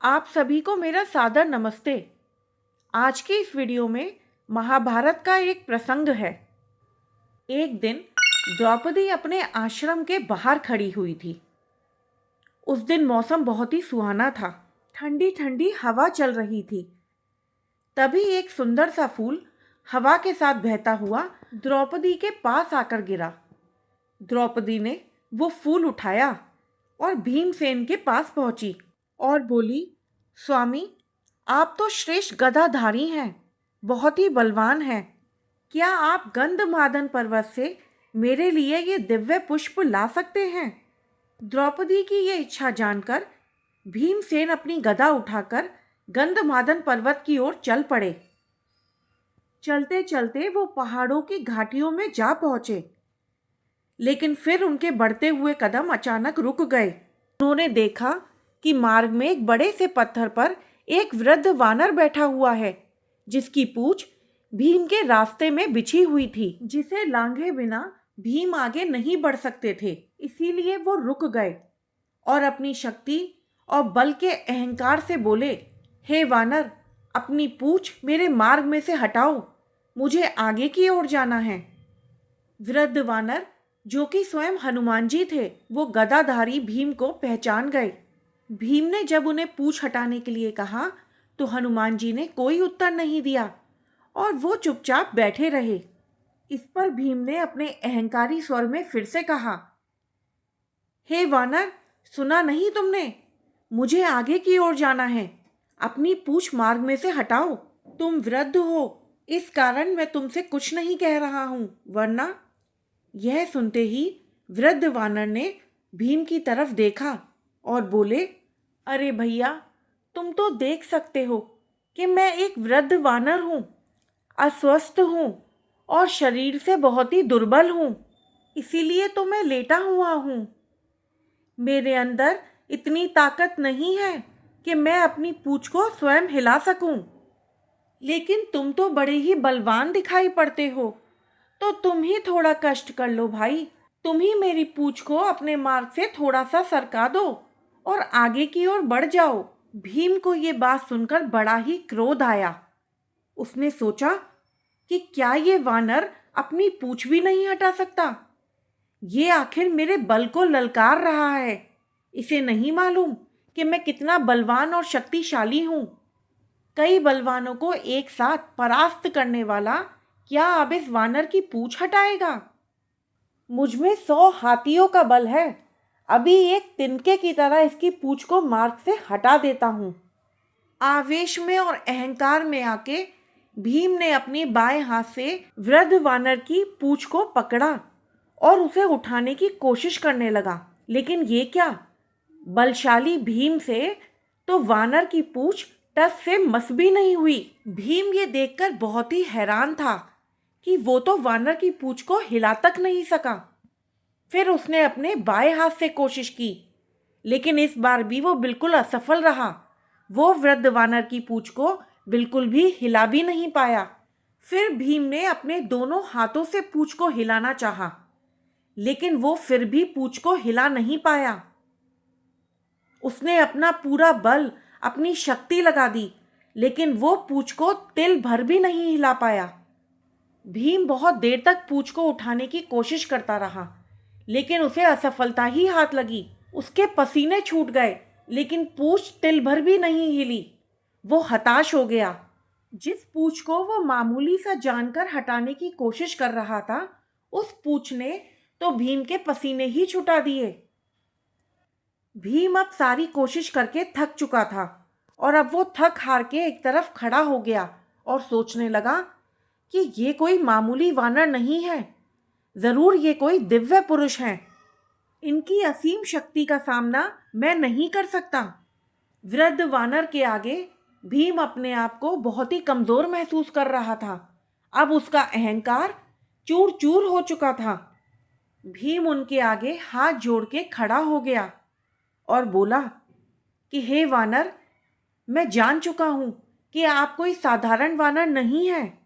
आप सभी को मेरा सादर नमस्ते। आज के इस वीडियो में महाभारत का एक प्रसंग है। एक दिन द्रौपदी अपने आश्रम के बाहर खड़ी हुई थी। उस दिन मौसम बहुत ही सुहाना था। ठंडी ठंडी हवा चल रही थी। तभी एक सुंदर सा फूल हवा के साथ बहता हुआ द्रौपदी के पास आकर गिरा। द्रौपदी ने वो फूल उठाया और भीमसेन के पास पहुंची और बोली, स्वामी, आप तो श्रेष्ठ गदाधारी हैं, बहुत ही बलवान हैं। क्या आप गंधमादन पर्वत से मेरे लिए ये दिव्य पुष्प ला सकते हैं? द्रौपदी की ये इच्छा जानकर भीमसेन अपनी गदा उठाकर गंधमादन पर्वत की ओर चल पड़े। चलते चलते वो पहाड़ों की घाटियों में जा पहुंचे, लेकिन फिर उनके बढ़ते हुए कदम अचानक रुक गए। उन्होंने देखा कि मार्ग में एक बड़े से पत्थर पर एक वृद्ध वानर बैठा हुआ है, जिसकी पूंछ भीम के रास्ते में बिछी हुई थी, जिसे लांघे बिना भीम आगे नहीं बढ़ सकते थे। इसीलिए वो रुक गए और अपनी शक्ति और बल के अहंकार से बोले, हे वानर, अपनी पूंछ मेरे मार्ग में से हटाओ, मुझे आगे की ओर जाना है। वृद्ध वानर, जो कि स्वयं हनुमान जी थे, वो गदाधारी भीम को पहचान गए। भीम ने जब उन्हें पूंछ हटाने के लिए कहा तो हनुमान जी ने कोई उत्तर नहीं दिया और वो चुपचाप बैठे रहे। इस पर भीम ने अपने अहंकारी स्वर में फिर से कहा, हे वानर, सुना नहीं तुमने? मुझे आगे की ओर जाना है, अपनी पूंछ मार्ग में से हटाओ। तुम वृद्ध हो, इस कारण मैं तुमसे कुछ नहीं कह रहा हूं, वरना। यह सुनते ही वृद्ध वानर ने भीम की तरफ देखा और बोले, अरे भैया, तुम तो देख सकते हो कि मैं एक वृद्ध वानर हूँ, अस्वस्थ हूँ और शरीर से बहुत ही दुर्बल हूँ, इसीलिए तो मैं लेटा हुआ हूँ। मेरे अंदर इतनी ताकत नहीं है कि मैं अपनी पूंछ को स्वयं हिला सकूं। लेकिन तुम तो बड़े ही बलवान दिखाई पड़ते हो, तो तुम ही थोड़ा कष्ट कर लो भाई। तुम ही मेरी पूंछ को अपने मार्ग से थोड़ा सा सरका दो और आगे की ओर बढ़ जाओ। भीम को ये बात सुनकर बड़ा ही क्रोध आया। उसने सोचा कि क्या ये वानर अपनी पूंछ भी नहीं हटा सकता? ये आखिर मेरे बल को ललकार रहा है। इसे नहीं मालूम कि मैं कितना बलवान और शक्तिशाली हूँ। कई बलवानों को एक साथ परास्त करने वाला क्या अब इस वानर की पूंछ हटाएगा? मुझमें 100 हाथियों का बल है। अभी एक तिनके की तरह इसकी पूंछ को मार्ग से हटा देता हूँ। आवेश में और अहंकार में आके भीम ने अपने बाएं हाथ से वृद्ध वानर की पूंछ को पकड़ा और उसे उठाने की कोशिश करने लगा। लेकिन ये क्या, बलशाली भीम से तो वानर की पूंछ टस से मस भी नहीं हुई। भीम ये देखकर बहुत ही हैरान था कि वो तो वानर की पूंछ को हिला तक नहीं सका। फिर उसने अपने बाएं हाथ से कोशिश की, लेकिन इस बार भी वो बिल्कुल असफल रहा। वो वृद्ध वानर की पूंछ को बिल्कुल भी हिला भी नहीं पाया। फिर भीम ने अपने दोनों हाथों से पूंछ को हिलाना चाहा, लेकिन वो फिर भी पूंछ को हिला नहीं पाया। उसने अपना पूरा बल, अपनी शक्ति लगा दी, लेकिन वो पूंछ को तिल भर भी नहीं हिला पाया। भीम बहुत देर तक पूंछ को उठाने की कोशिश करता रहा, लेकिन उसे असफलता ही हाथ लगी। उसके पसीने छूट गए, लेकिन पूंछ तिल भर भी नहीं हिली। वो हताश हो गया। जिस पूंछ को वो मामूली सा जानकर हटाने की कोशिश कर रहा था, उस पूंछ ने तो भीम के पसीने ही छुटा दिए। भीम अब सारी कोशिश करके थक चुका था और अब वो थक हार के एक तरफ खड़ा हो गया और सोचने लगा कि ये कोई मामूली वानर नहीं है, जरूर ये कोई दिव्य पुरुष हैं। इनकी असीम शक्ति का सामना मैं नहीं कर सकता। वृद्ध वानर के आगे भीम अपने आप को बहुत ही कमजोर महसूस कर रहा था। अब उसका अहंकार चूर चूर हो चुका था। भीम उनके आगे हाथ जोड़ के खड़ा हो गया और बोला कि हे वानर, मैं जान चुका हूं कि आप कोई साधारण वानर नहीं हैं।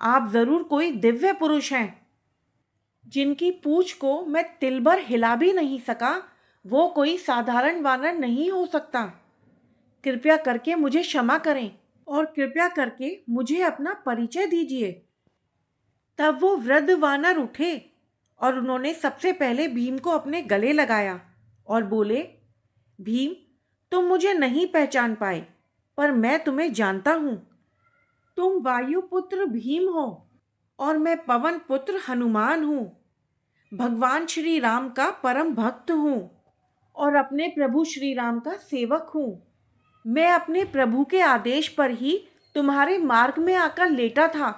आप जरूर कोई दिव्य पुरुष हैं। जिनकी पूंछ को मैं तिल भर हिला भी नहीं सका, वो कोई साधारण वानर नहीं हो सकता। कृपया करके मुझे क्षमा करें और कृपया करके मुझे अपना परिचय दीजिए। तब वो वृद्ध वानर उठे और उन्होंने सबसे पहले भीम को अपने गले लगाया और बोले, भीम, तुम मुझे नहीं पहचान पाए, पर मैं तुम्हें जानता हूँ। तुम वायुपुत्र भीम हो और मैं पवन पुत्र हनुमान हूँ। भगवान श्री राम का परम भक्त हूँ और अपने प्रभु श्री राम का सेवक हूँ। मैं अपने प्रभु के आदेश पर ही तुम्हारे मार्ग में आकर लेटा था,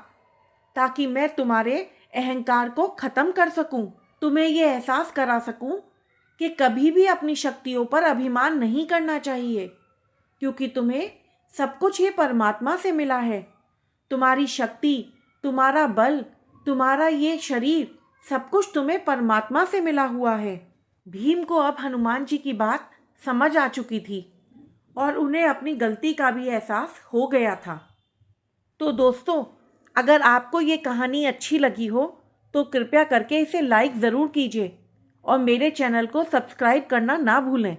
ताकि मैं तुम्हारे अहंकार को खत्म कर सकूं, तुम्हें यह एहसास करा सकूं कि कभी भी अपनी शक्तियों पर अभिमान नहीं करना चाहिए, क्योंकि तुम्हें सब कुछ ये परमात्मा से मिला है। तुम्हारी शक्ति, तुम्हारा बल, तुम्हारा ये शरीर, सब कुछ तुम्हें परमात्मा से मिला हुआ है। भीम को अब हनुमान जी की बात समझ आ चुकी थी और उन्हें अपनी गलती का भी एहसास हो गया था। तो दोस्तों, अगर आपको ये कहानी अच्छी लगी हो तो कृपया करके इसे लाइक ज़रूर कीजिए और मेरे चैनल को सब्सक्राइब करना ना भूलें।